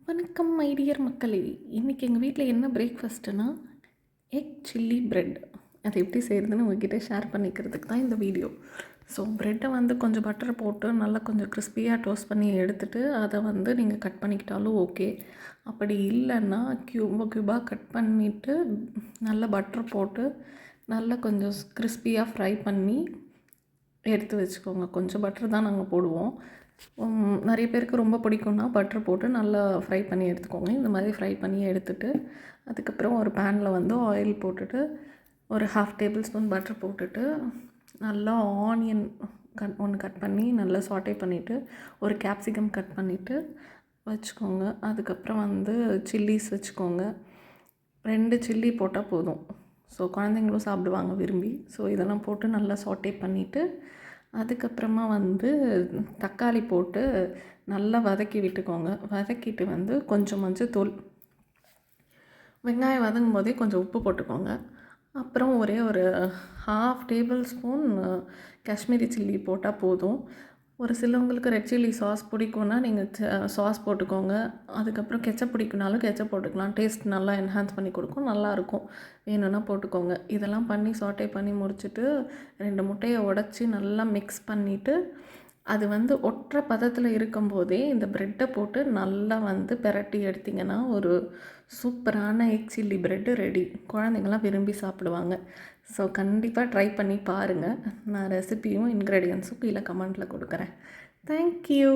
வணக்கம் my dear மக்களே. இன்றைக்கி எங்கள் வீட்டில் என்ன பிரேக்ஃபாஸ்ட்டுனா எக் சில்லி பிரெட். அதை எப்படி செய்கிறதுன்னு உங்ககிட்ட ஷேர் பண்ணிக்கிறதுக்கு தான் இந்த வீடியோ. ஸோ ப்ரெட்டை வந்து கொஞ்சம் பட்டரை போட்டு நல்லா கொஞ்சம் கிறிஸ்பியாக டோஸ்ட் பண்ணி எடுத்துகிட்டு அதை வந்து நீங்கள் கட் பண்ணிக்கிட்டாலும் ஓகே. அப்படி இல்லைன்னா க்யூபாக கட் பண்ணிவிட்டு நல்லா பட்டர் போட்டு நல்லா கொஞ்சம் கிறிஸ்பியாக ஃப்ரை பண்ணி எடுத்து வச்சுக்கோங்க. கொஞ்சம் பட்டர் தான் நாங்கள் போடுவோம். நிறைய பேருக்கு ரொம்ப பிடிக்கும்னா பட்டர் போட்டு நல்லா ஃப்ரை பண்ணி எடுத்துக்கோங்க. இந்த மாதிரி ஃப்ரை பண்ணி எடுத்துகிட்டு அதுக்கப்புறம் ஒரு பேனில் வந்து ஆயில் போட்டுட்டு ஒரு 1/2 டேபிள் ஸ்பூன் பட்டர் போட்டுட்டு நல்லா ஆனியன் கட் பண்ணி நல்லா சாட்டே பண்ணிவிட்டு ஒரு கேப்சிகம் கட் பண்ணிவிட்டு வச்சுக்கோங்க. அதுக்கப்புறம் வந்து சில்லிஸ் வச்சுக்கோங்க. 2 சில்லி போட்டால் போதும். ஸோ குழந்தைங்களும் சாப்பிடுவாங்க விரும்பி. ஸோ இதெல்லாம் போட்டு நல்லா சாட்டே பண்ணிவிட்டு அதுக்கப்புறமா வந்து தக்காளி போட்டு நல்லா வதக்கி விட்டுக்கோங்க. வதக்கிட்டு வந்து கொஞ்சம் மஞ்சத்தூள், வெங்காயம் வதங்கும் போதே கொஞ்சம் உப்பு போட்டுக்கோங்க. அப்புறம் ஒரே ஒரு 1/2 டேபிள் ஸ்பூன் காஷ்மீரி சில்லி போட்டால் போதும். ஒரு சிலவங்களுக்கு ரெட் சில்லி சாஸ் பிடிக்கும்னா நீங்கள் சாஸ் போட்டுக்கோங்க. அதுக்கப்புறம் கெச்சப் பிடிக்குனாலும் கெச்சப் போட்டுக்கலாம். டேஸ்ட் நல்லா என்ஹான்ஸ் பண்ணி கொடுக்கும், நல்லாயிருக்கும். வேணும்னா போட்டுக்கோங்க. இதெல்லாம் பண்ணி சாட்டே பண்ணி முடிச்சுட்டு 2 முட்டையை உடச்சி நல்லா மிக்ஸ் பண்ணிவிட்டு அது வந்து ஒற்றை பதத்தில் இருக்கும்போதே இந்த ப்ரெட்டை போட்டு நல்லா வந்து பிரட்டி எடுத்திங்கன்னா ஒரு சூப்பரான எக் சில்லி ப்ரெட்டு ரெடி. குழந்தைங்கள்லாம் விரும்பி சாப்பிடுவாங்க. ஸோ கண்டிப்பாக ட்ரை பண்ணி பாருங்கள். நான் ரெசிபியும் இன்க்ரீடியன்ஸும் கீழே கமெண்ட்டில் கொடுக்குறேன். தேங்க்யூ.